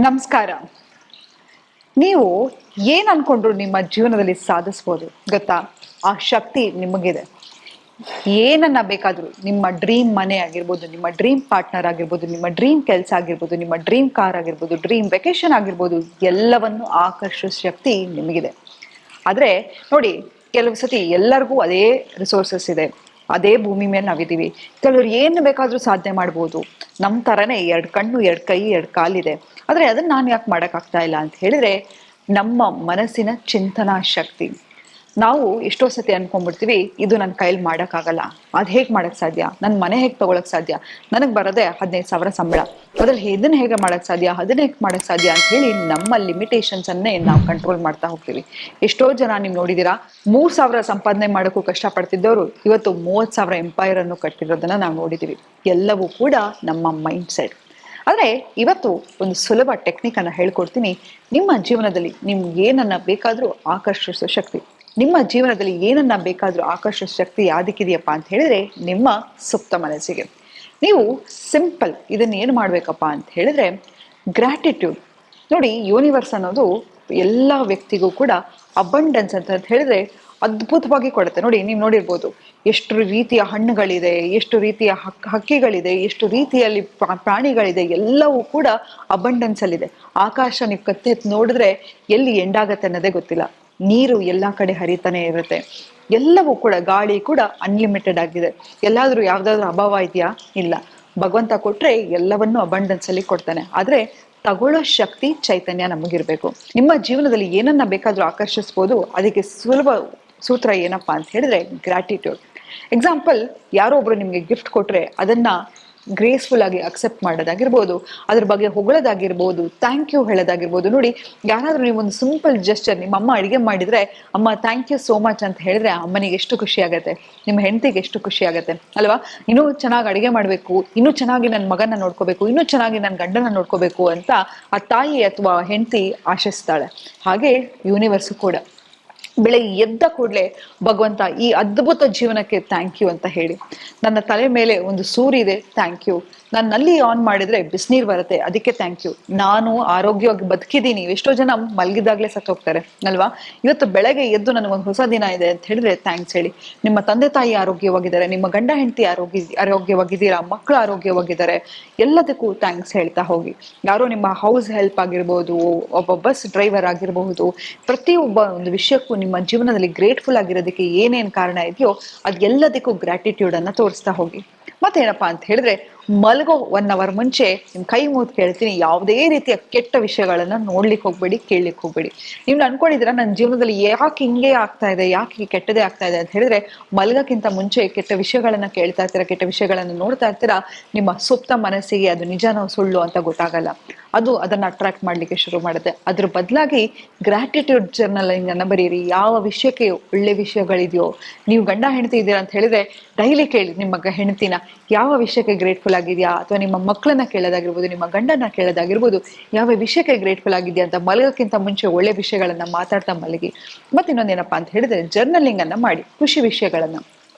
ನಮಸ್ಕಾರ. ನೀವು ಏನ್ ಅನ್ಕೊಂಡ್ರು ನಿಮ್ಮ ಜೀವನದಲ್ಲಿ ಸಾಧಿಸ್ಬೋದು ಗೊತ್ತಾ? ಆ ಶಕ್ತಿ ನಿಮಗಿದೆ. ಏನನ್ನ ಬೇಕಾದ್ರೂ ನಿಮ್ಮ ಡ್ರೀಮ್ ಮನೆ ಆಗಿರ್ಬೋದು, ನಿಮ್ಮ ಡ್ರೀಮ್ ಪಾರ್ಟ್ನರ್ ಆಗಿರ್ಬೋದು, ನಿಮ್ಮ ಡ್ರೀಮ್ ಕೆಲಸ ಆಗಿರ್ಬೋದು, ನಿಮ್ಮ ಡ್ರೀಮ್ ಕಾರ್ ಆಗಿರ್ಬೋದು, ಡ್ರೀಮ್ ವೆಕೇಶನ್ ಆಗಿರ್ಬೋದು, ಎಲ್ಲವನ್ನು ಆಕರ್ಷಿಸೋ ಶಕ್ತಿ ನಿಮಗಿದೆ. ಆದ್ರೆ ನೋಡಿ, ಕೆಲವು ಸತಿ ಎಲ್ಲರಿಗೂ ಅದೇ ರಿಸೋರ್ಸಸ್ ಇದೆ, ಅದೇ ಭೂಮಿ ಮೇಲೆ ನಾವಿದ್ದೀವಿ. ಕೆಲವ್ರು ಏನು ಬೇಕಾದ್ರೂ ಸಾಧನೆ ಮಾಡ್ಬೋದು. ನಮ್ಮ ತರನೇ ಎರಡು ಕಣ್ಣು, ಎರಡು ಕೈ, ಎರಡು ಕಾಲಿದೆ. ಆದ್ರೆ ಅದನ್ನ ನಾನು ಯಾಕೆ ಮಾಡೋಕ್ಕಾಗ್ತಾ ಇಲ್ಲ ಅಂತ ಹೇಳಿದ್ರೆ, ನಮ್ಮ ಮನಸ್ಸಿನ ಚಿಂತನಾ ಶಕ್ತಿ. ನಾವು ಎಷ್ಟೋ ಸತಿ ಅನ್ಕೊಂಡ್ಬಿಡ್ತೀವಿ, ಇದು ನನ್ನ ಕೈಲಿ ಮಾಡೋಕ್ಕಾಗಲ್ಲ, ಅದು ಹೇಗೆ ಮಾಡೋಕ್ಕೆ ಸಾಧ್ಯ, ನನ್ನ ಮನೆ ಹೇಗೆ ತೊಗೊಳಕ್ಕೆ ಸಾಧ್ಯ, ನನಗೆ ಬರೋದೇ 15,000 ಸಂಬಳ, ಅದ್ರಲ್ಲಿ ಇದನ್ನ ಹೇಗೆ ಮಾಡೋಕ್ಕೆ ಸಾಧ್ಯ, ಅದನ್ನ ಹೇಗೆ ಮಾಡೋಕ್ಕೆ ಸಾಧ್ಯ ಅಂತ ಹೇಳಿ ನಮ್ಮ ಲಿಮಿಟೇಷನ್ಸನ್ನೇ ನಾವು ಕಂಟ್ರೋಲ್ ಮಾಡ್ತಾ ಹೋಗ್ತೀವಿ. ಎಷ್ಟೋ ಜನ ನೀವು ನೋಡಿದ್ದೀರಾ, 3,000 ಸಂಪಾದನೆ ಮಾಡೋಕ್ಕೂ ಕಷ್ಟಪಡ್ತಿದ್ದವರು ಇವತ್ತು 30,000 ಎಂಪೈರನ್ನು ಕಟ್ಟಿರೋದನ್ನ ನಾವು ನೋಡಿದ್ದೀವಿ. ಎಲ್ಲವೂ ಕೂಡ ನಮ್ಮ ಮೈಂಡ್ ಸೆಟ್. ಆದರೆ ಇವತ್ತು ಒಂದು ಸುಲಭ ಟೆಕ್ನಿಕನ್ನು ಹೇಳ್ಕೊಡ್ತೀನಿ. ನಿಮ್ಮ ಜೀವನದಲ್ಲಿ ನಿಮ್ಗೆ ಏನನ್ನ ಬೇಕಾದರೂ ಆಕರ್ಷಿಸೋ ಶಕ್ತಿ, ನಿಮ್ಮ ಜೀವನದಲ್ಲಿ ಏನನ್ನ ಬೇಕಾದರೂ ಆಕರ್ಷಿಸೋ ಶಕ್ತಿ ಯಾವ್ದಕ್ಕಿದೆಯಪ್ಪ ಅಂತ ಹೇಳಿದ್ರೆ, ನಿಮ್ಮ ಸುಪ್ತ ಮನಸ್ಸಿಗೆ. ನೀವು ಸಿಂಪಲ್ ಇದನ್ನ ಏನು ಮಾಡಬೇಕಪ್ಪ ಅಂತ ಹೇಳಿದ್ರೆ, ಗ್ರ್ಯಾಟಿಟ್ಯೂಡ್. ನೋಡಿ, ಯೂನಿವರ್ಸ್ ಅನ್ನೋದು ಎಲ್ಲ ವ್ಯಕ್ತಿಗೂ ಕೂಡ ಅಬಂಡೆನ್ಸ್ ಅಂತ ಹೇಳಿದ್ರೆ ಅದ್ಭುತವಾಗಿ ಕೊಡುತ್ತೆ. ನೋಡಿ, ನೀವು ನೋಡಿರ್ಬೋದು, ಎಷ್ಟು ರೀತಿಯ ಹಣ್ಣುಗಳಿದೆ, ಎಷ್ಟು ರೀತಿಯ ಹಕ್ಕಿಗಳಿದೆ, ಎಷ್ಟು ರೀತಿಯಲ್ಲಿ ಪ್ರಾಣಿಗಳಿದೆ, ಎಲ್ಲವೂ ಕೂಡ ಅಬಂಡೆನ್ಸ್ ಅಲ್ಲಿದೆ. ಆಕಾಶ ನೀವು ಕತ್ತೆತ್ತು ನೋಡಿದ್ರೆ ಎಲ್ಲಿ ಎಂಡಾಗತ್ತೆ ಅನ್ನೋದೇ ಗೊತ್ತಿಲ್ಲ. ನೀರು ಎಲ್ಲ ಕಡೆ ಹರಿತಾನೆ ಇರುತ್ತೆ. ಎಲ್ಲವೂ ಕೂಡ, ಗಾಳಿ ಕೂಡ ಅನ್ಲಿಮಿಟೆಡ್ ಆಗಿದೆ. ಎಲ್ಲಾದ್ರೂ ಯಾವ್ದಾದ್ರು ಅಭಾವ ಇದೆಯಾ? ಇಲ್ಲ. ಭಗವಂತ ಕೊಟ್ರೆ ಎಲ್ಲವನ್ನೂ ಅಬಂಡೆನ್ಸ್ ಅಲ್ಲಿ ಕೊಡ್ತಾನೆ. ಆದ್ರೆ ತಗೊಳ್ಳೋ ಶಕ್ತಿ, ಚೈತನ್ಯ ನಮಗಿರ್ಬೇಕು. ನಿಮ್ಮ ಜೀವನದಲ್ಲಿ ಏನನ್ನ ಬೇಕಾದ್ರೂ ಆಕರ್ಷಿಸ್ಬೋದು. ಅದಕ್ಕೆ ಸುಲಭ ಸೂತ್ರ ಏನಪ್ಪಾ ಅಂತ ಹೇಳಿದ್ರೆ, ಗ್ರಾಟಿಟ್ಯೂಡ್. ಎಕ್ಸಾಂಪಲ್, ಯಾರೋ ಒಬ್ರು ನಿಮ್ಗೆ ಗಿಫ್ಟ್ ಕೊಟ್ರೆ ಅದನ್ನ ಗ್ರೇಸ್ಫುಲ್ ಆಗಿ ಅಕ್ಸೆಪ್ಟ್ ಮಾಡೋದಾಗಿರ್ಬೋದು, ಅದ್ರ ಬಗ್ಗೆ ಹೊಗಳೋದಾಗಿರ್ಬೋದು, ಥ್ಯಾಂಕ್ ಯು ಹೇಳೋದಾಗಿರ್ಬೋದು. ನೋಡಿ, ಯಾರಾದ್ರೂ ನೀವು ಒಂದು ಸಿಂಪಲ್ ಜೆಸ್ಚರ್, ನಿಮ್ಮ ಅಮ್ಮ ಅಡಿಗೆ ಮಾಡಿದ್ರೆ ಅಮ್ಮ ಥ್ಯಾಂಕ್ ಯು ಸೋ ಮಚ್ ಅಂತ ಹೇಳಿದ್ರೆ ಅಮ್ಮನಿಗೆ ಎಷ್ಟು ಖುಷಿ ಆಗತ್ತೆ, ನಿಮ್ಮ ಹೆಂಡತಿಗೆ ಎಷ್ಟು ಖುಷಿ ಆಗತ್ತೆ ಅಲ್ವಾ? ಇನ್ನೂ ಚೆನ್ನಾಗಿ ಅಡಿಗೆ ಮಾಡಬೇಕು, ಇನ್ನೂ ಚೆನ್ನಾಗಿ ನನ್ನ ಮಗನ ನೋಡ್ಕೋಬೇಕು, ಇನ್ನೂ ಚೆನ್ನಾಗಿ ನನ್ನ ಗಂಡನ ನೋಡ್ಕೋಬೇಕು ಅಂತ ಆ ತಾಯಿ ಅಥವಾ ಹೆಂಡತಿ ಆಶಿಸ್ತಾಳೆ. ಹಾಗೆ ಯೂನಿವರ್ಸ್ ಕೂಡ ಬೆಳಗ್ಗೆ ಎದ್ದ ಕೂಡಲೇ ಭಗವಂತ ಈ ಅದ್ಭುತ ಜೀವನಕ್ಕೆ ಥ್ಯಾಂಕ್ ಯು ಅಂತ ಹೇಳಿ. ನನ್ನ ತಲೆ ಮೇಲೆ ಒಂದು ಸೂರ್ಯ ಇದೆ, ಥ್ಯಾಂಕ್ ಯು. ನಾನು ನಲ್ಲಿ ಆನ್ ಮಾಡಿದ್ರೆ ಬಿಸಿನೀರು ಬರುತ್ತೆ, ಅದಕ್ಕೆ ಥ್ಯಾಂಕ್ ಯು. ನಾನು ಆರೋಗ್ಯವಾಗಿ ಬದುಕಿದ್ದೀನಿ. ಎಷ್ಟೋ ಜನ ಮಲಗಿದಾಗಲೇ ಸತ್ತೋಗ್ತಾರೆ ಅಲ್ವಾ? ಇವತ್ತು ಬೆಳಗ್ಗೆ ಎದ್ದು ನನಗೊಂದು ಹೊಸ ದಿನ ಇದೆ ಅಂತ ಹೇಳಿದ್ರೆ ಥ್ಯಾಂಕ್ಸ್ ಹೇಳಿ. ನಿಮ್ಮ ತಂದೆ ತಾಯಿ ಆರೋಗ್ಯವಾಗಿದ್ದಾರೆ, ನಿಮ್ಮ ಗಂಡ ಹೆಂಡತಿ ಆರೋಗ್ಯವಾಗಿದ್ದೀರಾ, ಮಕ್ಕಳು ಆರೋಗ್ಯವಾಗಿದ್ದಾರೆ, ಎಲ್ಲದಕ್ಕೂ ಥ್ಯಾಂಕ್ಸ್ ಹೇಳ್ತಾ ಹೋಗಿ. ಯಾರೋ ನಿಮ್ಮ ಹೌಸ್ ಹೆಲ್ಪ್ ಆಗಿರ್ಬೋದು, ಒಬ್ಬ ಬಸ್ ಡ್ರೈವರ್ ಆಗಿರಬಹುದು, ಪ್ರತಿಯೊಬ್ಬ ಒಂದು ವಿಷಯಕ್ಕೂ ನಿಮ್ಮ ಜೀವನದಲ್ಲಿ ಗ್ರೇಟ್ಫುಲ್ ಆಗಿರೋದಕ್ಕೆ ಏನೇನು ಕಾರಣ ಇದೆಯೋ ಅದೆಲ್ಲದಕ್ಕೂ ಗ್ರ್ಯಾಟಿಟ್ಯೂಡ್ ಅನ್ನ ತೋರಿಸ್ತಾ ಹೋಗಿ. ಮತ್ತೇನಪ್ಪಾ ಅಂತ ಹೇಳಿದ್ರೆ, ಮಲಗೋ 1 hour ಮುಂಚೆ ನಿಮ್ ಕೈ ಮುಗಿದು ಕೇಳ್ತೀನಿ, ಯಾವುದೇ ರೀತಿಯ ಕೆಟ್ಟ ವಿಷಯಗಳನ್ನ ನೋಡ್ಲಿಕ್ಕೆ ಹೋಗ್ಬೇಡಿ, ಕೇಳಲಿಕ್ಕೆ ಹೋಗ್ಬೇಡಿ. ನೀವು ಅನ್ಕೊಂಡಿದ್ದೀರಾ ನನ್ನ ಜೀವನದಲ್ಲಿ ಯಾಕೆ ಹಿಂಗೆ ಆಗ್ತಾ ಇದೆ, ಯಾಕೆ ಕೆಟ್ಟದೇ ಆಗ್ತಾ ಇದೆ ಅಂತ ಹೇಳಿದ್ರೆ, ಮಲಗಕ್ಕಿಂತ ಮುಂಚೆ ಕೆಟ್ಟ ವಿಷಯಗಳನ್ನ ಕೇಳ್ತಾ ಇರ್ತೀರಾ, ಕೆಟ್ಟ ವಿಷಯಗಳನ್ನ ನೋಡ್ತಾ ಇರ್ತೀರಾ. ನಿಮ್ಮ ಸುಪ್ತ ಮನಸ್ಸಿಗೆ ಅದು ನಿಜನೋ ಸುಳ್ಳು ಅಂತ ಗೊತ್ತಾಗಲ್ಲ. ಅದು ಅದನ್ನ ಅಟ್ರಾಕ್ಟ್ ಮಾಡ್ಲಿಕ್ಕೆ ಶುರು ಮಾಡುತ್ತೆ. ಅದ್ರ ಬದಲಾಗಿ ಗ್ರಾಟಿಟ್ಯೂಡ್ ಜರ್ನಲಿಂಗ್ ಅನ್ನ ಬರೀರಿ. ಯಾವ ವಿಷಯಕ್ಕೆ ಒಳ್ಳೆ ವಿಷಯಗಳಿದೆಯೋ, ನೀವು ಗಂಡ ಹೆಂಡತಿ ಇದ್ದೀರಾ ಅಂತ ಹೇಳಿದ್ರೆ ಡೈಲಿ ಕೇಳಿ ನಿಮ್ಮ ಹೆಂಡತಿನ, ಯಾವ ವಿಷಯಕ್ಕೆ ಗ್ರೇಟ್ಫುಲ್ ಆಗಿದೆಯಾ, ಅಥವಾ ನಿಮ್ಮ ಮಕ್ಕಳನ್ನ ಕೇಳೋದಾಗಿರ್ಬೋದು, ನಿಮ್ಮ ಗಂಡನ ಕೇಳೋದಾಗಿರ್ಬೋದು, ಯಾವ ವಿಷಯಕ್ಕೆ ಗ್ರೇಟ್ಫುಲ್ ಆಗಿದೆಯಾ ಅಂತ ಮಲಗಕ್ಕಿಂತ ಮುಂಚೆ ಒಳ್ಳೆ ವಿಷಯಗಳನ್ನ ಮಾತಾಡ್ತಾ ಮಲಗಿ. ಮತ್ತೆ ಇನ್ನೊಂದೇನಪ್ಪಾ ಅಂತ ಹೇಳಿದ್ರೆ, ಜರ್ನಲಿಂಗ್ ಅನ್ನ ಮಾಡಿ, ಖುಷಿ ವಿಷಯಗಳನ್ನ.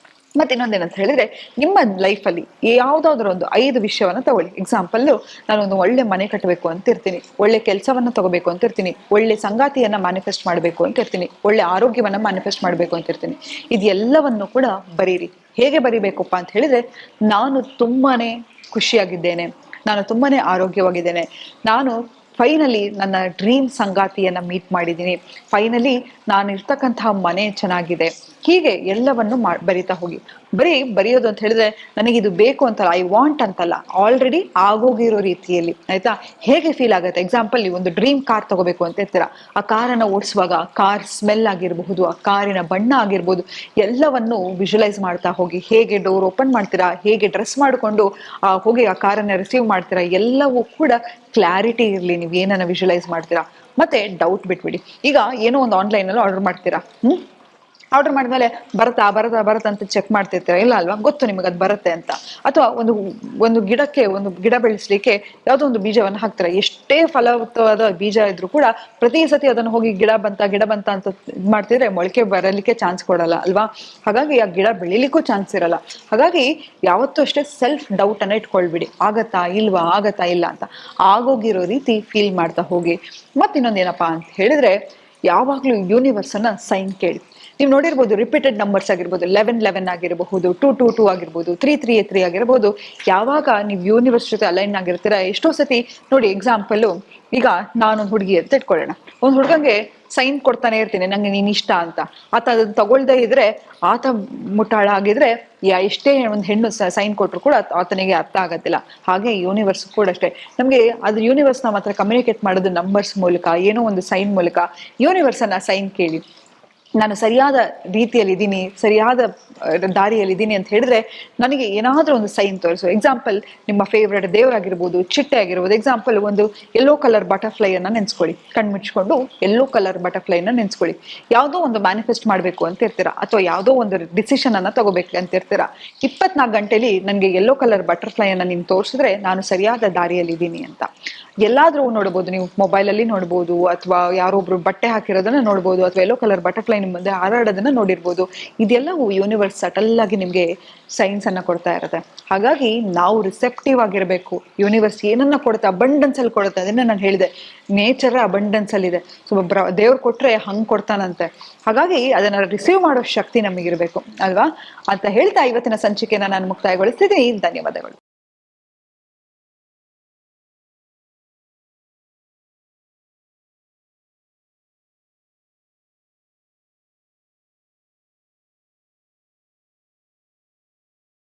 ಮತ್ತೆ ಇನ್ನೊಂದೇನಂತ ಹೇಳಿದ್ರೆ, ನಿಮ್ಮ ಲೈಫಲ್ಲಿ ಯಾವ್ದಾದ್ರು ಒಂದು 5 ವಿಷಯವನ್ನ ತಗೊಳ್ಳಿ. ಎಕ್ಸಾಂಪಲ್, ನಾನೊಂದು ಒಳ್ಳೆ ಮನೆ ಕಟ್ಟಬೇಕು ಅಂತ ಇರ್ತೀನಿ, ಒಳ್ಳೆ ಕೆಲಸವನ್ನ ತಗೋಬೇಕು ಅಂತ ಇರ್ತೀನಿ, ಒಳ್ಳೆ ಸಂಗಾತಿಯನ್ನ ಮ್ಯಾನಿಫೆಸ್ಟ್ ಮಾಡಬೇಕು ಅಂತ ಇರ್ತೀನಿ, ಒಳ್ಳೆ ಆರೋಗ್ಯವನ್ನ ಮ್ಯಾನಿಫೆಸ್ಟ್ ಮಾಡಬೇಕು ಅಂತ ಇರ್ತೀನಿ. ಇದೆಲ್ಲವನ್ನು ಕೂಡ ಬರೀರಿ. ಹೇಗೆ ಬರಿಬೇಕಪ್ಪ ಅಂತ ಹೇಳಿದ್ರೆ, ನಾನು ತುಂಬಾನೇ ಖುಷಿಯಾಗಿದ್ದೇನೆ, ನಾನು ತುಂಬಾನೇ ಆರೋಗ್ಯವಾಗಿದ್ದೇನೆ, ನಾನು ಫೈನಲಿ ನನ್ನ ಡ್ರೀಮ್ ಸಂಗಾತಿಯನ್ನ ಮೀಟ್ ಮಾಡಿದ್ದೀನಿ, ಫೈನಲಿ ನಾನು ಇರ್ತಕ್ಕಂತಹ ಮನೆ ಚೆನ್ನಾಗಿದೆ. ಹೀಗೆ ಎಲ್ಲವನ್ನು ಬರಿತಾ ಹೋಗಿ. ಬರೆಯೋದು ಅಂತ ಹೇಳಿದ್ರೆ ನನಗಿದು ಬೇಕು ಅಂತಲ್ಲ, ಐ ವಾಂಟ್ ಅಂತಲ್ಲ, ಆಲ್ರೆಡಿ ಆಗೋಗಿರೋ ರೀತಿಯಲ್ಲಿ. ಆಯ್ತಾ? ಹೇಗೆ ಫೀಲ್ ಆಗುತ್ತೆ? ಎಕ್ಸಾಂಪಲ್, ನೀವು ಒಂದು ಡ್ರೀಮ್ ಕಾರ್ ತಗೋಬೇಕು ಅಂತ ಇರ್ತೀರಾ. ಆ ಕಾರನ್ನು ಓಡಿಸುವಾಗ ಕಾರ್ ಸ್ಮೆಲ್ ಆಗಿರಬಹುದು, ಆ ಕಾರಿನ ಬಣ್ಣ ಆಗಿರ್ಬೋದು, ಎಲ್ಲವನ್ನು ವಿಜುವಲೈಸ್ ಮಾಡ್ತಾ ಹೋಗಿ. ಹೇಗೆ ಡೋರ್ ಓಪನ್ ಮಾಡ್ತೀರಾ, ಹೇಗೆ ಡ್ರೆಸ್ ಮಾಡಿಕೊಂಡು ಹೋಗಿ ಆ ಕಾರನ್ನ ರಿಸೀವ್ ಮಾಡ್ತೀರಾ, ಎಲ್ಲವೂ ಕೂಡ ಕ್ಲಾರಿಟಿ ಇರಲಿ. ನೀವು ಏನನ್ನ ವಿಜುವಲೈಸ್ ಮಾಡ್ತೀರಾ. ಮತ್ತೆ ಡೌಟ್ ಬಿಟ್ಬಿಡಿ. ಈಗ ಏನೋ ಒಂದು ಆನ್ಲೈನ್ ಅಲ್ಲಿ ಆರ್ಡರ್ ಮಾಡ್ತೀರಾ, ಆರ್ಡರ್ ಮಾಡಿದ್ಮೇಲೆ ಬರುತ್ತಾ ಬರುತ್ತಾ ಬರುತ್ತಾ ಅಂತ ಚೆಕ್ ಮಾಡ್ತಿರ್ತೀರ, ಇಲ್ಲ ಅಲ್ವಾ, ಗೊತ್ತು ನಿಮಗೆ ಅದು ಬರುತ್ತೆ ಅಂತ. ಅಥವಾ ಒಂದು ಒಂದು ಗಿಡಕ್ಕೆ, ಒಂದು ಗಿಡ ಬೆಳೆಸಲಿಕ್ಕೆ ಯಾವುದೋ ಒಂದು ಬೀಜವನ್ನು ಹಾಕ್ತಾರೆ, ಎಷ್ಟೇ ಫಲವತ್ತವಾದ ಬೀಜ ಇದ್ರೂ ಕೂಡ ಪ್ರತಿ ಸತಿ ಅದನ್ನು ಹೋಗಿ ಗಿಡ ಬಂತ ಅಂತ ಮಾಡ್ತಿದ್ರೆ ಮೊಳಕೆ ಬರಲಿಕ್ಕೆ ಚಾನ್ಸ್ ಕೊಡಲ್ಲ ಅಲ್ವಾ. ಹಾಗಾಗಿ ಆ ಗಿಡ ಬೆಳಿಲಿಕ್ಕೂ ಚಾನ್ಸ್ ಇರಲ್ಲ. ಹಾಗಾಗಿ ಯಾವತ್ತೂ ಅಷ್ಟೇ ಸೆಲ್ಫ್ ಡೌಟ್ ಅನ್ನ ಇಟ್ಕೊಳ್ಬಿಡಿ, ಆಗತ್ತಾ ಇಲ್ವಾ, ಆಗತ್ತಾ ಇಲ್ಲ ಅಂತ. ಆಗೋಗಿರೋ ರೀತಿ ಫೀಲ್ ಮಾಡ್ತಾ ಹೋಗಿ. ಮತ್ತಿನ್ನೊಂದೇನಪ್ಪಾ ಅಂತ ಹೇಳಿದ್ರೆ, ಯಾವಾಗ್ಲೂ ಯೂನಿವರ್ಸ್ ಅನ್ನ ಸೈನ್ ಕೇಳಿ. ನೀವು ನೋಡಿರ್ಬೋದು, ರಿಪೀಟೆಡ್ ನಂಬರ್ಸ್ ಆಗಿರ್ಬೋದು, 11 ಆಗಿರಬಹುದು, 2 ಆಗಿರ್ಬೋದು, 3 ಆಗಿರಬಹುದು. ಯಾವಾಗ ನೀವು ಯೂನಿವರ್ಸ್ ಜೊತೆ ಅಲೈನ್ ಆಗಿರ್ತೀರಾ, ಎಷ್ಟೋ ಸತಿ ನೋಡಿ, ಎಕ್ಸಾಂಪಲ್ ಈಗ ನಾನೊಂದು ಹುಡುಗಿ ಅಂತ ಇಟ್ಕೊಳ್ಳೋಣ, ಒಂದು ಹುಡುಗಂಗೆ ಸೈನ್ ಕೊಡ್ತಾನೆ ಇರ್ತೀನಿ, ನಂಗೆ ನೀನ್ ಇಷ್ಟ ಅಂತ. ಆತ ಅದನ್ನ ತಗೊಳ್ದೇ ಇದ್ರೆ, ಆತ ಮುಟ್ಟಾಳ ಆಗಿದ್ರೆ, ಎಷ್ಟೇ ಒಂದು ಹೆಣ್ಣು ಸೈನ್ ಕೊಟ್ರು ಕೂಡ ಆತನಿಗೆ ಅರ್ಥ ಆಗತ್ತಿಲ್ಲ. ಹಾಗೆ ಯೂನಿವರ್ಸ್ ಕೂಡ ಅಷ್ಟೇ, ನಮ್ಗೆ ಅದು ಯೂನಿವರ್ಸ್ ನಮ್ಮ ಹತ್ರ ಕಮ್ಯುನಿಕೇಟ್ ಮಾಡೋದು ನಂಬರ್ಸ್ ಮೂಲಕ, ಏನೋ ಒಂದು ಸೈನ್ ಮೂಲಕ. ಯೂನಿವರ್ಸ್ ಅನ್ನ ಸೈನ್ ಕೇಳಿ, ನಾನು ಸರಿಯಾದ ರೀತಿಯಲ್ಲಿ ಇದ್ದೀನಿ, ಸರಿಯಾದ ದಾರಿಯಲ್ಲಿ ಅಂತ ಹೇಳಿದ್ರೆ ನನಗೆ ಏನಾದ್ರೂ ಒಂದು ಸೈನ್ ತೋರಿಸು. ಎಕ್ಸಾಂಪಲ್, ನಿಮ್ಮ ಫೇವ್ರೆಟ್ ದೇವರಾಗಿರ್ಬೋದು, ಚಿಟ್ಟೆ ಆಗಿರ್ಬೋದು. ಎಕ್ಸಾಂಪಲ್, ಒಂದು ಯೆಲ್ಲೋ ಕಲರ್ ಬಟರ್ಫ್ಲೈ ಅನ್ನ ನೆನ್ಸ್ಕೊಳ್ಳಿ, ಕಣ್ಮುಚ್ಕೊಂಡು ಯೆಲ್ಲೋ ಕಲರ್ ಬಟರ್ಫ್ಲೈ ಅನ್ನ ನೆನ್ಸ್ಕೊಳ್ಳಿ. ಯಾವುದೋ ಒಂದು ಮ್ಯಾನಿಫೆಸ್ಟ್ ಮಾಡಬೇಕು ಅಂತ ಇರ್ತೀರಾ, ಅಥವಾ ಯಾವುದೋ ಒಂದು ಡಿಸಿಷನ್ ಅನ್ನ ತಗೋಬೇಕು ಅಂತ ಇರ್ತೀರಾ. 24 ಗಂಟೆಲಿ ನನಗೆ ಯೆಲ್ಲೋ ಕಲರ್ ಬಟರ್ಫ್ಲೈ ಅನ್ನ ನೀನು ತೋರಿಸಿದ್ರೆ ನಾನು ಸರಿಯಾದ ದಾರಿಯಲ್ಲಿ ಇದ್ದೀನಿ ಅಂತ. ಎಲ್ಲಾದ್ರೂ ನೋಡ್ಬೋದು, ನೀವು ಮೊಬೈಲ್ ಅಲ್ಲಿ ನೋಡ್ಬೋದು, ಅಥವಾ ಯಾರೊಬ್ರು ಬಟ್ಟೆ ಹಾಕಿರೋದನ್ನ ನೋಡ್ಬೋದು, ಅಥವಾ ಯೆಲ್ಲೋ ಕಲರ್ ಬಟರ್ಫ್ಲೈ ನಿಮ್ಮ ಮುಂದೆ ಹಾರಾಡೋದನ್ನ ನೋಡಿರ್ಬೋದು. ಇದೆಲ್ಲವೂ ಯೂನಿವರ್ಸ್ ಸಟಲ್ ಆಗಿ ನಿಮ್ಗೆ ಸೈನ್ಸ್ ಅನ್ನ ಕೊಡ್ತಾ ಇರುತ್ತೆ. ಹಾಗಾಗಿ ನಾವು ರಿಸೆಪ್ಟಿವ್ ಆಗಿರ್ಬೇಕು. ಯೂನಿವರ್ಸ್ ಏನನ್ನ ಕೊಡುತ್ತೆ, ಅಬಂಡೆನ್ಸ್ ಅಲ್ಲಿ ಕೊಡುತ್ತೆ. ಅದನ್ನ ನಾನು ಹೇಳಿದೆ, ನೇಚರ್ ಅಬಂಡೆನ್ಸ್ ಅಲ್ಲಿ ಇದೆ. ಸೊ ದೇವ್ರು ಕೊಟ್ರೆ ಹಂಗ್ ಕೊಡ್ತಾನಂತೆ. ಹಾಗಾಗಿ ಅದನ್ನ ರಿಸೀವ್ ಮಾಡೋ ಶಕ್ತಿ ನಮಗಿರ್ಬೇಕು ಅಲ್ವಾ ಅಂತ ಹೇಳ್ತಾ ಇವತ್ತಿನ ಸಂಚಿಕೆನ ನಾನು ಮುಕ್ತಾಯಗೊಳಿಸ್ತಿದ್ದೀನಿ. ಧನ್ಯವಾದಗಳು.